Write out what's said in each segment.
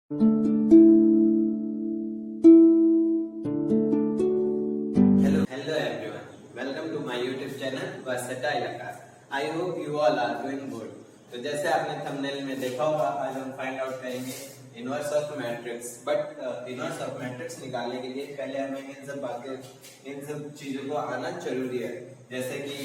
Hello everyone. Welcome to my YouTube channel Versatile Akash. I hope you all are doing good. तो जैसे आपने thumbnail में देखा होगा, आज हम फाइंड आउट करेंगे inverse of matrix. But inverse of matrix निकालने के लिए पहले हमें इन सब चीजों को आना जरूरी है। जैसे कि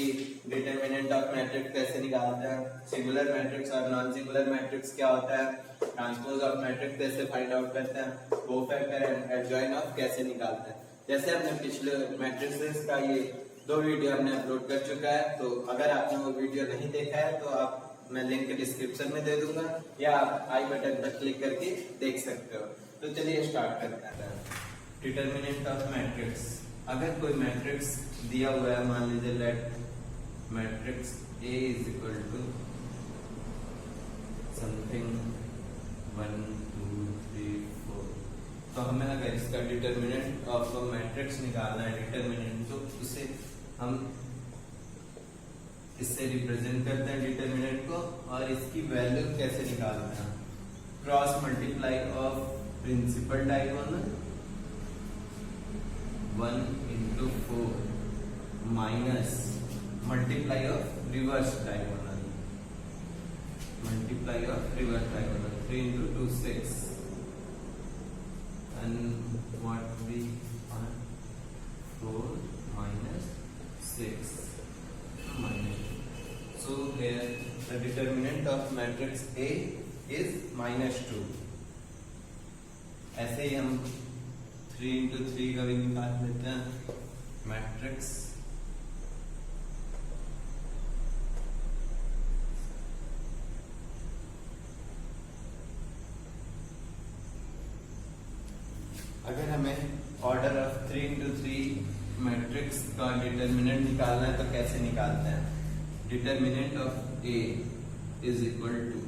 डिटरमिनेंट ऑफ मैट्रिक्स कैसे निकालते हैं, सिंगुलर मैट्रिक्स और नॉन सिंगुलर मैट्रिक्स क्या होता है, ट्रांसपोज ऑफ मैट्रिक्स कैसे फाइंड आउट करते हैं, कोफैक्टर एंड एडजॉइन ऑफ कैसे निकालते हैं। जैसे हमने पिछले मैट्रिसेस का ये 2 वीडियो हमने अपलोड कर चुका है, तो अगर आपने वो वीडियो नहीं देखा है तो आप मैं लिंक डिस्क्रिप्शन में दे दूंगा या आप आई बटन पर क्लिक करके देख सकते हो। तो चलिए स्टार्ट करते हैं। डिटरमिनेंट ऑफ मैट्रिक्स, अगर कोई मैट्रिक्स दिया हुआ है, मान लीजिए let matrix A is equal to something 1 2 3 4, तो हमें अगर इसका डिटरमिनेंट ऑफ मैट्रिक्स निकालना है, डिटरमिनेंट, तो उसे हम इससे रिप्रेजेंट करते हैं डिटरमिनेंट को, और इसकी वैल्यू कैसे निकालते हैं, cross multiply of principal diagonal 1 into 4 minus multiply of reverse diagonal 3 into 2 6 and what we want 4 minus 6 minus. So here the determinant of matrix A is -2. ऐसे ही हम 3 into 3 का भी निकाल लेते हैं। मैट्रिक्स अगर हमें ऑर्डर ऑफ 3 into 3 मैट्रिक्स का डिटरमिनेंट निकालना है तो कैसे निकालते हैं। Determinant of A is equal to,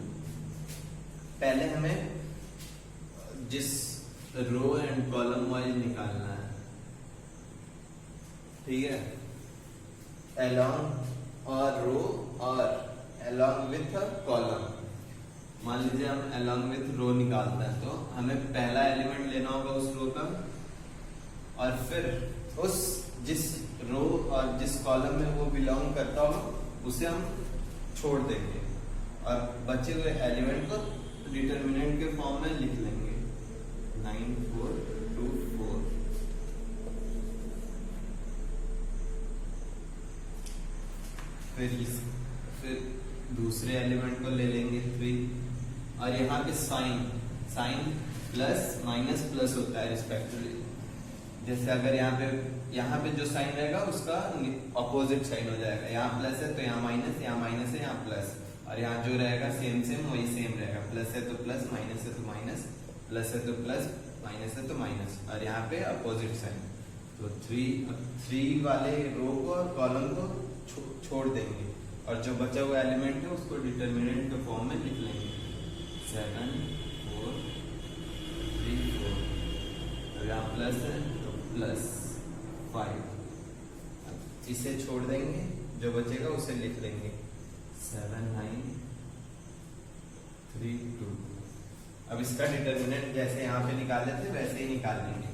पहले हमें जिस रो एंड कॉलम वाइज निकालना है, ठीक है, अलोंग और रो और अलोंग विथ कॉलम। मान लीजिए हम अलोंग विथ रो निकालते हैं, तो हमें पहला एलिमेंट लेना होगा उस रो का, और फिर उस जिस रो और जिस कॉलम में वो बिलोंग करता हो उसे हम छोड़ देंगे, और बचे हुए एलिमेंट को डिटरमिनेंट के फॉर्म में लिख लेंगे 9 4 2 4। फिर दूसरे एलिमेंट को ले लेंगे 3, और यहाँ पे साइन प्लस माइनस प्लस होता है रिस्पेक्टिवली। जैसे अगर यहाँ पे जो साइन रहेगा उसका अपोजिट साइन हो जाएगा, यहाँ प्लस है तो यहाँ माइनस, यहाँ माइनस है यहाँ प्लस, और यहाँ जो रहेगा सेम वही सेम रहेगा, प्लस है तो प्लस, माइनस है तो माइनस, प्लस है तो प्लस, माइनस है तो माइनस, और यहाँ पे अपोजिट साइन। तो 3 वाले रो को और कॉलम को छोड़ देंगे, और जो बचा हुआ एलिमेंट है उसको डिटरमिनेंट के फॉर्म में लिख लेंगे 7 4 3 4, और यहाँ प्लस है तो प्लस 5, इसे छोड़ देंगे, जो बचेगा उसे लिख लेंगे 7 9 3 2। अब इसका डिटरमिनेंट जैसे यहाँ पे निकाले थे वैसे ही निकाल लेंगे।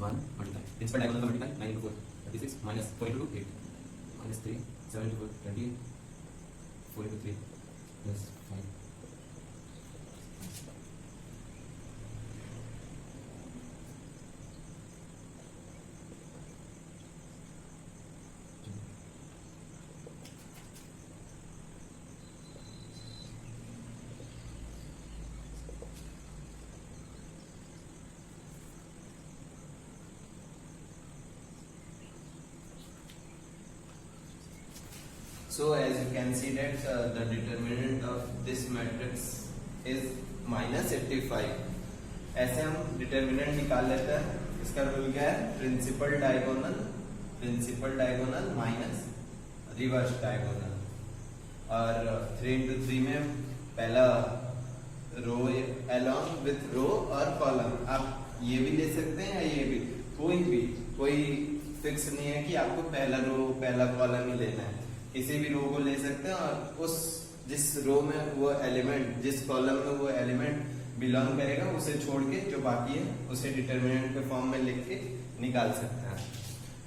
1 मल्टीप्लाई इस पर diagonal multiply 9 into 4 36 minus 4 into 8 minus 3 7 into 4 28 4 into 3 plus 5। So as you can see that the determinant of this matrix is -85। ऐसे हम डिटरमिनेंट निकाल लेते हैं। इसका रूल क्या है, principal diagonal minus reverse diagonal, और 3 into 3 में पहला रो अलोंग विथ रो और कॉलम। आप ये भी ले सकते हैं या ये भी, कोई फिक्स नहीं है कि आपको पहला रो पहला कॉलम ही लेना है, किसी भी रो को ले सकते हैं, और उस जिस रो में वो एलिमेंट, जिस कॉलम में वो एलिमेंट बिलोंग करेगा उसे छोड़ के जो बाकी है उसे डिटर्मिनेंट के फॉर्म में लिख के निकाल सकते हैं।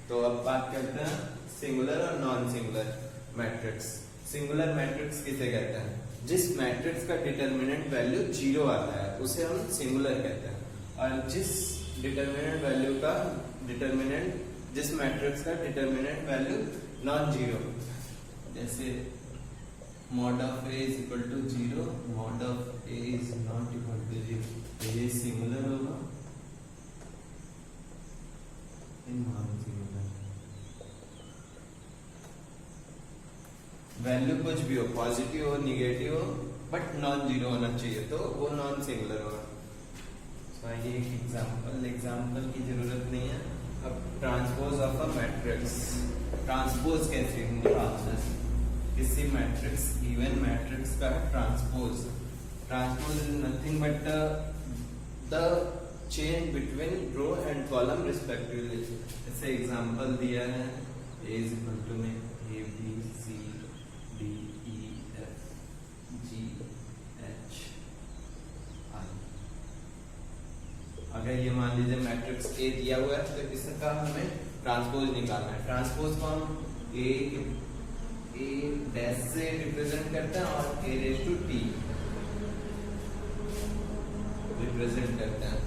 तो अब बात करते हैं सिंगुलर और non singular matrix. Singular matrix किसे कहते हैं? जिस मैट्रिक्स का डिटर्मिनेंट वैल्यू 0 आता है उसे हम सिंगुलर कहते हैं, और जिस मैट्रिक्स का डिटर्मिनेंट वैल्यू नॉन जीरो, जैसे mod of a is equal to 0, mod of a is not equal to 0, तो ये सिंगुलर होगा, नॉन सिंगुलर। वैल्यू कुछ भी हो, पॉजिटिव हो निगेटिव हो, बट नॉन जीरो होना चाहिए, तो वो नॉन सिंगुलर होगा। तो ये एक एग्जाम्पल की जरूरत नहीं है। अब transpose of a matrix, transpose कैसे निकालते हैं किसी मैट्रिक्स, गिवन मैट्रिक्स का transpose is nothing but the change between row and column respectively. जैसे एग्जांपल दिया है a इज इक्वल टू में a b c d e f g h i। अगर ये मान लीजिए मैट्रिक्स A दिया हुआ है तो इसका हमें ट्रांसपोज निकालना है। ट्रांसपोज को हम A डैश से रिप्रेजेंट करते हैं और a raise to t represent करते हैं।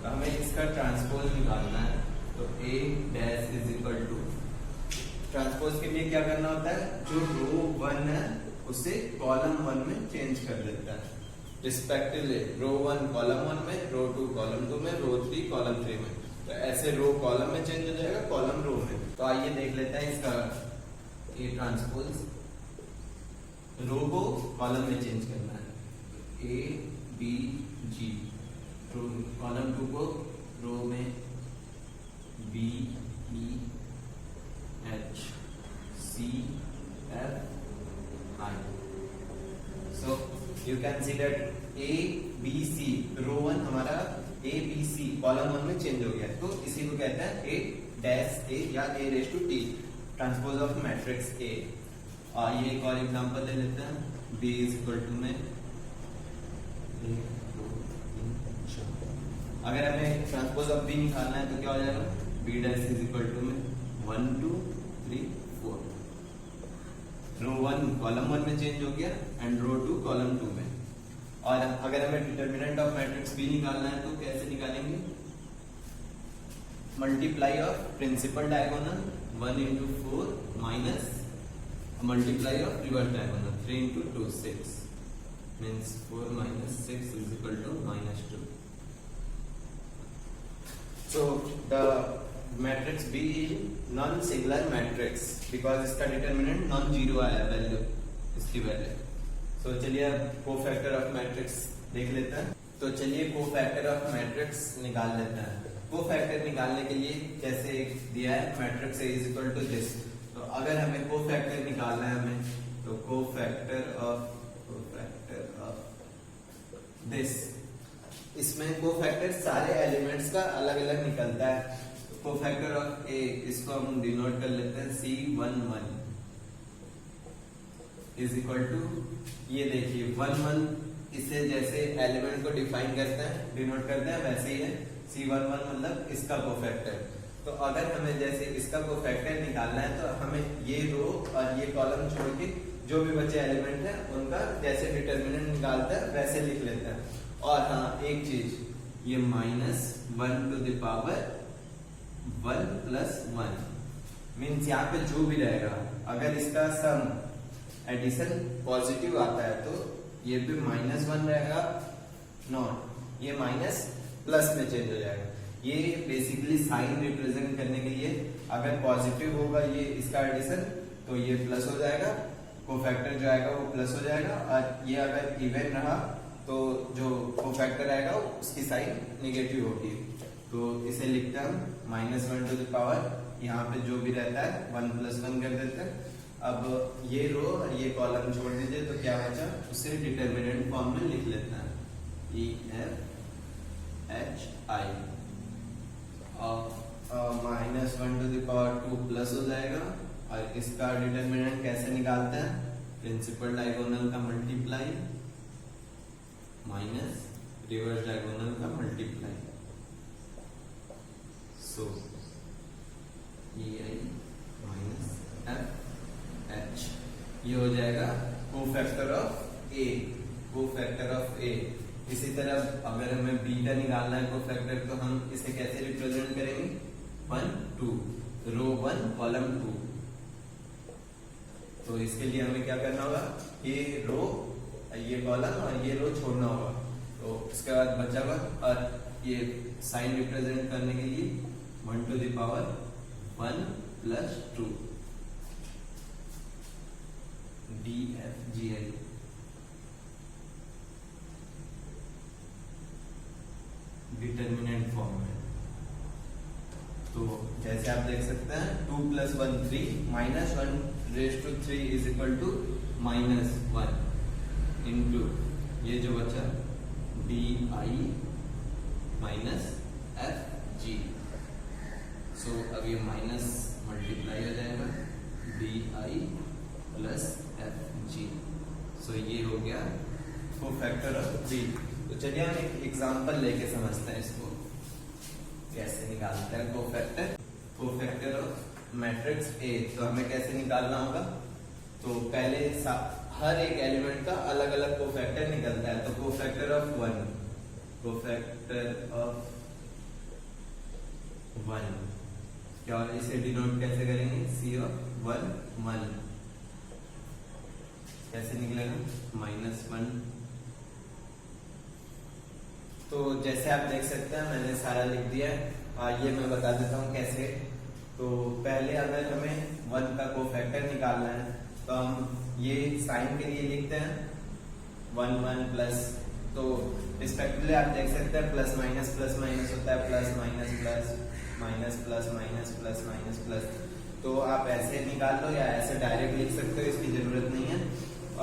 तो हमें इसका ट्रांसपोज निकालना है, तो a dash is equal to, transpose के लिए क्या करना होता है, जो रो 1 है उसे कॉलम 1 में चेंज कर देता है रिस्पेक्टिवली। रो 1 कॉलम 1 में, रो 2 कॉलम 2 में, रो 3 कॉलम 3 में। तो ऐसे रो कॉलम में चेंज हो जाएगा, कॉलम रो में। तो आइए देख लेते हैं इसका ये ट्रांसपोज। रो को कॉलम में चेंज करना है, ए बी जी, कॉलम 2 को रो में B E H C F I. So you can see that A B C, row 1 हमारा ए बी सी कॉलम 1 में चेंज हो गया, तो इसी को कहते हैं ए डैश ए या A raise to T, transpose of matrix A। ये एक और एग्जांपल ले लेते हैं, B इज इक्वल टू में 1 2 3 4। अगर हमें ट्रांसपोज ऑफ B निकालना है तो क्या हो जाएगा, B dash is equal to में 1 2 3 4। रो 1 कॉलम 1 में चेंज हो गया एंड रो 2 कॉलम 2 में। और अगर हमें डिटर्मिनेंट ऑफ मैट्रिक्स B निकालना है तो कैसे निकालेंगे, multiply of principal diagonal 1 into 4 minus multiply of reverse diagonal 3 into 2 6 means 4 minus 6 is equal to -2. So the matrix B is non-singular matrix because इसका determinant non-zero आया वैल्यू, इसकी value. तो चलिए अब कोफैक्टर ऑफ मैट्रिक्स देख लेते हैं। तो चलिए कोफैक्टर ऑफ मैट्रिक्स निकाल लेते हैं। कोफैक्टर निकालने के लिए कैसे दिया है, matrix A is equal to this. तो अगर हमें कोफैक्टर निकालना है हमें, तो कोफैक्टर ऑफ दिस, इसमें कोफैक्टर सारे एलिमेंट्स का अलग अलग निकलता है। तो कोफैक्टर ऑफ A इसको हम डिनोट कर लेते हैं C11 इज इक्वल टू, ये देखिए 11 इसे जैसे एलिमेंट को डिफाइन करते हैं डिनोट करते हैं वैसे ही है C11 मतलब इसका कोफैक्टर। तो अगर हमें जैसे इसका कोफैक्टर निकालना है तो हमें ये रो और ये कॉलम छोड़ के जो भी बचे एलिमेंट है उनका जैसे डिटर्मिनेंट निकालता है वैसे लिख लेते हैं। और हाँ एक चीज, ये -1 to the power 1 plus 1 means यहाँ पे जो भी रहेगा, अगर इसका सम एडिशन पॉजिटिव आता है तो ये भी -1 रहेगा, नॉट ये माइनस प्लस में चेंज हो जाएगा। ये बेसिकली साइन रिप्रेजेंट करने के लिए, अगर पॉजिटिव होगा ये इसका एडिशन तो ये प्लस हो जाएगा, कोफैक्टर जो आएगा वो प्लस हो जाएगा, और ये अगर इवन रहा तो जो कोफैक्टर आएगा उसकी साइन नेगेटिव होगी। तो इसे लिखते हैं हम -1 to the power, यहाँ पे जो भी रहता है 1 + 1 कर देते हैं। अब ये रो और ये कॉलम छोड़ दीजिए तो क्या बचा, उसे डिटर्मिनेंट फॉर्म में लिख लेते हैं EF HI, और -1 to the power 2 प्लस हो जाएगा। और इसका डिटर्मिनेंट कैसे निकालते हैं, प्रिंसिपल डायगोनल का मल्टीप्लाई माइनस रिवर्स डायगोनल का मल्टीप्लाई, सो EI माइनस FH, ये हो जाएगा cofactor of A, cofactor of A। इसी तरह अगर हमें बीटा निकालना है कोफैक्टर, तो हम इसे कैसे रिप्रेजेंट करेंगे, 1 2, रो 1 कॉलम 2। तो इसके लिए हमें क्या करना होगा, ये रो ये कॉलम और ये रो छोड़ना होगा। तो इसके बाद बचा हुआ, और ये साइन रिप्रेजेंट करने के लिए 1 to the power 1 plus 2 DFGI। Determinant form में, तो जैसे आप देख सकते हैं 2 + 1 3, -1⁻³ इज इक्वल टू -1 इंटू ये जो बचा DI माइनस FG। सो अब ये माइनस मल्टीप्लाई हो जाएगा DI प्लस FG। सो ये हो गया कोफैक्टर ऑफ B। तो चलिए हम एक एग्जांपल लेके समझते हैं इसको कैसे निकालते हैं कोफैक्टर ऑफ मैट्रिक्स A। तो हमें कैसे निकालना होगा, तो पहले हर एक एलिमेंट का अलग अलग कोफैक्टर निकलता है। तो कोफैक्टर ऑफ 1, कोफैक्टर ऑफ 1 क्या, इसे डिनोट कैसे करेंगे, C ऑफ 1 कैसे निकलेगा, -1। तो जैसे आप देख सकते हैं मैंने सारा लिख दिया है, ये मैं बता देता हूँ कैसे। तो पहले अगर हमें 1 का कोफैक्टर निकालना है, तो हम ये साइन के लिए लिखते हैं 1 1 प्लस, तो रिस्पेक्टिवली आप देख सकते हैं प्लस माइनस होता है, plus minus plus minus plus minus plus minus plus. तो आप ऐसे निकाल लो या ऐसे डायरेक्ट लिख सकते हो, इसकी जरूरत नहीं है।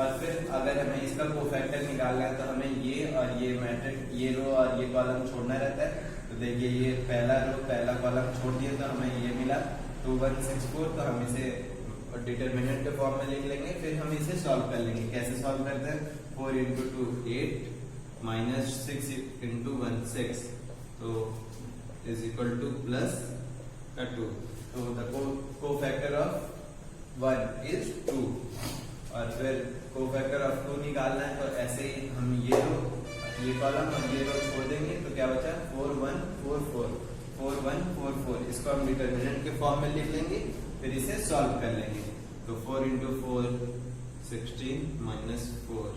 और फिर अगर हमें इसका कोफैक्टर निकालना है, तो हमें ये और ये मैट्रिक्स, ये रो और ये कॉलम छोड़ना रहता है। तो देखिए ये पहला रो पहला कॉलम छोड़ दिया, तो हमें ये मिला 2164। तो हम इसे डिटर्मिनेंट के फॉर्म में लिख लेंगे, फिर हम इसे सॉल्व कर लेंगे। कैसे सॉल्व करते हैं, 4 × 2 8 माइनस 6 × 1 6, तो इज इक्वल टू प्लस का 2। तो द कोफैक्टर ऑफ 1 इज 2। और फिर कोफैक्टर ऑफ 2 निकालना है, तो ऐसे ही हम ये रो ये कॉलम और ये रो छोड़ देंगे, तो क्या बचा 4 1 4 4 4 1 4 4। इसको हम डिटर्मिनेंट के फॉर्म में लिख लेंगे, फिर इसे सॉल्व कर लेंगे। तो 4 × 4 16 -4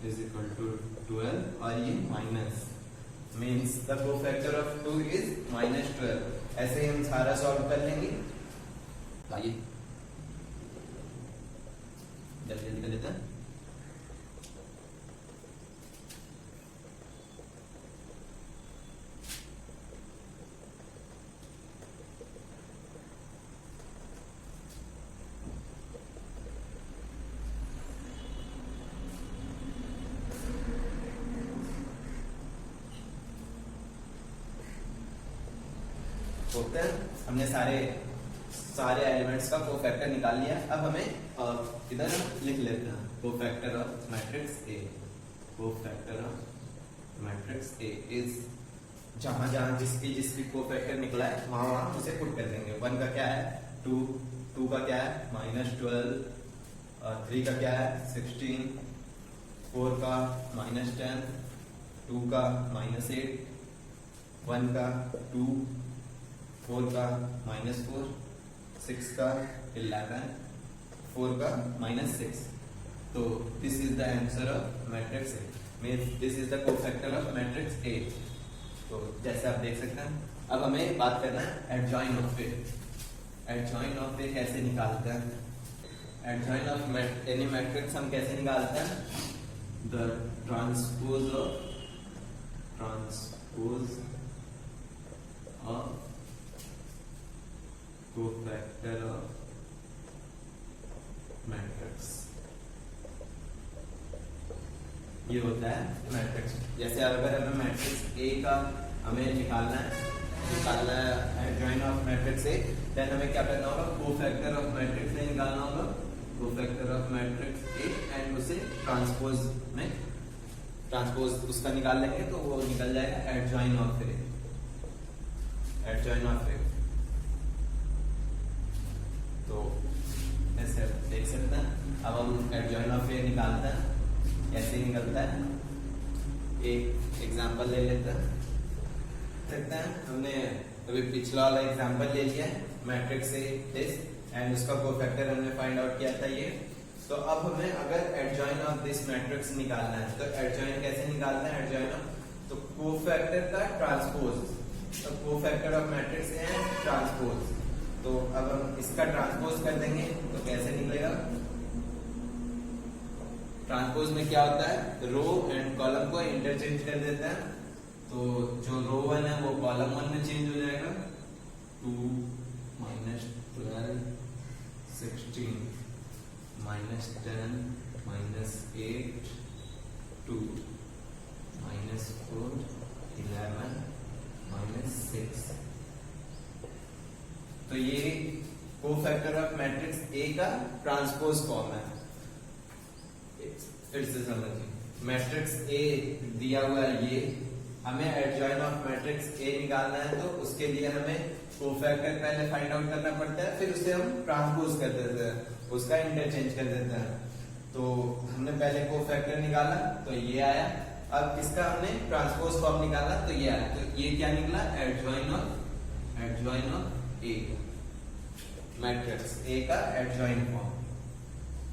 इज इक्वल टू 12, और ये minus means the cofactor of 2 is -12। ऐसे ही हम सारा सॉल्व कर लेंगे। आइए जल्दी कर लेते हैं। होते हैं, हमने सारे एलिमेंट्स का कोफैक्टर निकाल लिया। अब हमें इधर लिख लेते हैं cofactor of matrix A। Cofactor of matrix A is, जहां जहां जिसकी कोफैक्टर निकला है वहां उसे पुट कर देंगे। 1 का क्या है 2, 2 का क्या है -12, 3 का क्या है 16, 4 का -10, 2 का -8, 1 का 2, 4 का -4, 6 का 11, 4 का -6। तो this is the answer of matrix A, means this is the cofactor of matrix A। तो जैसे आप देख सकते हैं, अब हमें बात करना है adjoint of A। Adjoin of A कैसे निकालते हैं, एडजॉइन ऑफ एनी मैट्रिक्स हम कैसे निकालते हैं, the transpose of cofactor of matrix, ये होता है मैट्रिक्स। जैसे अगर हमें मैट्रिक्स A का हमें निकालना है adjoint of matrix A, then हमें क्या करना होगा, कोफैक्टर ऑफ मैट्रिक्स A निकालना होगा, cofactor of matrix A, and उसे ट्रांसपोज में ट्रांसपोज उसका निकाल लेंगे तो वो निकल जाएगा adjoint of A, adjoint of A. तो ऐसे देख सकते हैं। अब हम एडजॉइन ऑफ ए निकालते हैं, ऐसे ही निकलता है। एक एग्जांपल ले लेते हैं। सकते हैं हमने अभी पिछला वाला एग्जांपल ले लिया है, मैट्रिक्स ए दिस एंड उसका कोफैक्टर हमने फाइंड आउट किया था ये। तो अब हमें अगर एडजॉइन ऑफ दिस मैट्रिक्स निकालना है तो एडजॉइन कैसे निकालते हैं? एडजॉइन ऑफ तो कोफैक्टर का ट्रांसपोज, तो कोफैक्टर ऑफ मैट्रिक्स ए है ट्रांसपोज। तो अब हम इसका ट्रांसपोज कर देंगे तो कैसे निकलेगा? ट्रांसपोज में क्या होता है, रो एंड कॉलम को इंटरचेंज कर देते हैं। तो जो रो 1 है वो कॉलम 1 में चेंज हो जाएगा, 2 -12 16 -10 -8 2 -4 11 -6। तो ये कोफैक्टर ऑफ मैट्रिक्स ए का ट्रांसपोज फॉर्म है। फिर से समझिए, मैट्रिक्स ए दिया हुआ है ये, हमें एडजॉइन ऑफ मैट्रिक्स ए निकालना है तो उसके लिए हमें कोफैक्टर पहले फाइंड आउट करना पड़ता है, फिर उसे हम ट्रांसपोज कर देते हैं, उसका इंटरचेंज कर देते हैं। तो हमने पहले कोफैक्टर निकाला तो ये आया, अब इसका हमने ट्रांसपोज फॉर्म निकाला तो ये आया। तो ये क्या निकला? Adjoint of A, matrix A का एडजॉइन फॉर्म।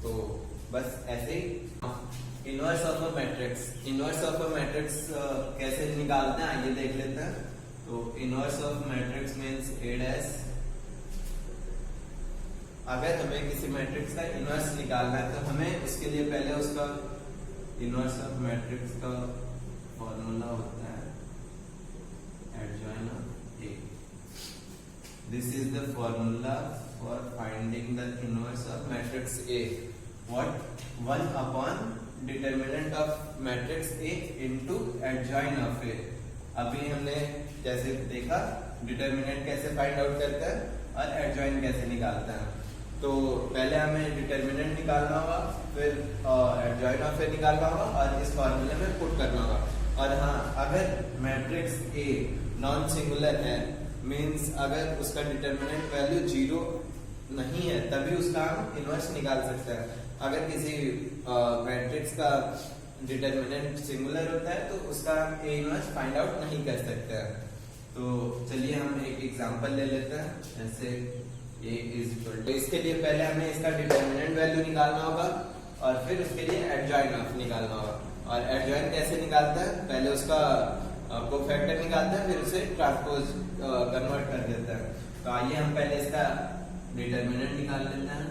तो बस ऐसे ही inverse of a matrix, inverse of a matrix कैसे निकालते हैं आइए देख लेते हैं। तो inverse of matrix means A dash. अगर हमें किसी मैट्रिक्स का इनवर्स निकालना है तो हमें इसके लिए पहले उसका इनवर्स ऑफ मैट्रिक्स का फॉर्मूला होता है adjoint of A. This is the formula for finding the inverse of matrix A. What? 1 upon determinant of matrix A into adjoint of A. अभी हमने जैसे देखा डिटर्मिनेंट कैसे फाइंड आउट करते हैं और एडजॉइन कैसे निकालते हैं। तो पहले हमें डिटर्मिनेंट निकालना होगा, फिर एडजॉइन ऑफ ए निकालना होगा और इस फॉर्मूले में पुट करना होगा। और हाँ, अगर मैट्रिक्स ए नॉन सिंगुलर है, मींस अगर उसका डिटर्मिनेंट वैल्यू 0 नहीं है तभी उसका हम इनवर्स निकाल सकते हैं। अगर किसी मैट्रिक्स का डिटर्मिनेंट सिंगुलर होता है तो उसका हम ए इनवर्स फाइंड आउट नहीं कर सकते हैं। तो चलिए हम एक एग्जांपल ले लेते हैं। जैसे ए इज इक्वल टू, इसके लिए पहले हमें इसका डिटर्मिनेंट वैल्यू निकालना होगा और फिर उसके लिए एडजॉइन ऑफ निकालना होगा। और एडजॉइन कैसे निकालता है? पहले उसका कोफैक्टर निकालते हैं, फिर उसे ट्रांसपोज कन्वर्ट कर देते हैं। तो आइए हम पहले इसका डिटर्मिनेंट निकाल लेते हैं।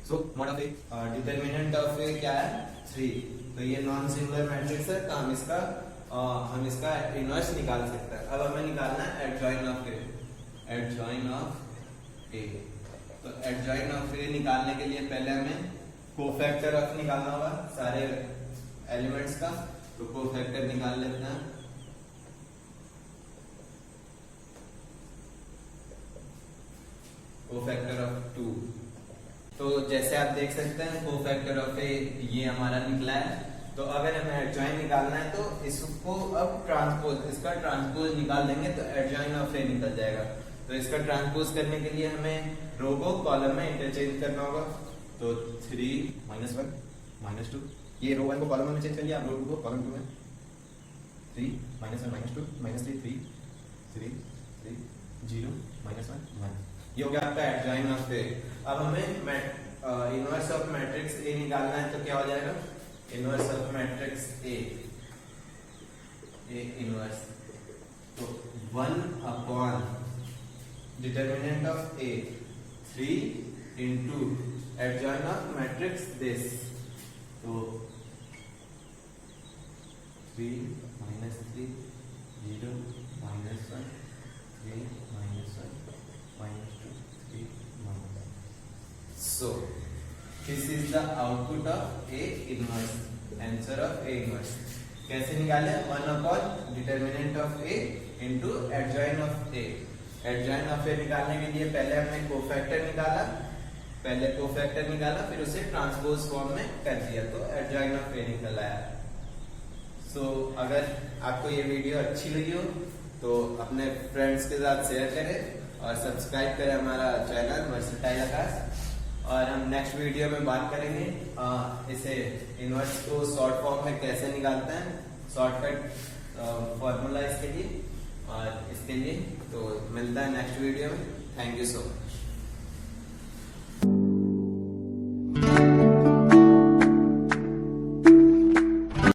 So mod of A, determinant of A क्या है? 3। तो ये नॉन सिंगुलर मैट्रिक्स है तो हम इसका इनवर्स निकाल सकते हैं। अब हमें निकालना है adjoint of A, adjoint of A. तो एडजॉइन ऑफ ए निकालने के लिए पहले हमें कोफैक्टर ऑफ निकालना होगा सारे एलिमेंट्स का। तो कोफैक्टर निकाल लेते हैं। Cofactor of 2। तो जैसे आप देख सकते हैं कोफैक्टर ऑफ ए ये हमारा निकला है। तो अगर हमें एडजॉइन निकालना है तो इसको अब ट्रांसपोज, इसका ट्रांसपोज निकाल देंगे तो एडजॉइन ऑफ ए निकल जाएगा। तो इसका ट्रांसपोज करने के लिए हमें रो को कॉलम में इंटरचेंज करना होगा। तो 3 -1 -2, ये रो 1 को कॉलम में चेंज कर लिया, आप रो 2 को कॉलम 2 में। 3 -1 -2 -3 3 3 3 0 -1 1। ये हो गया आपका एडजॉइन ऑफ ए। अब हमें इनवर्स ऑफ मैट्रिक्स ए निकालना है तो क्या हो जाएगा? Inverse of matrix A inverse, तो 1 upon determinant of A 3 into adjoint of matrix this. तो 3 -3 0 -1 3 -1 -2 3 1। So this is the output of A inverse, answer of A inverse. कैसे निकाले? 1 determinant of A into adjoint of A. Adjoint of A निकालने के लिए पहले हमने cofactor निकाला, फिर उसे ट्रांसपोज फॉर्म में कर दिया, तो एडजॉइन ऑफ ए निकल आया। सो अगर आपको ये वीडियो अच्छी लगी हो तो अपने फ्रेंड्स के साथ शेयर करें और सब्सक्राइब करें हमारा चैनल वर्सेटाइल आकाश। और हम नेक्स्ट वीडियो में बात करेंगे इसे इनवर्स को शॉर्ट फॉर्म में कैसे निकालते हैं, शॉर्टकट फॉर्मूला इसके लिए और इसके लिए। तो मिलता है नेक्स्ट वीडियो में। Thank you so much.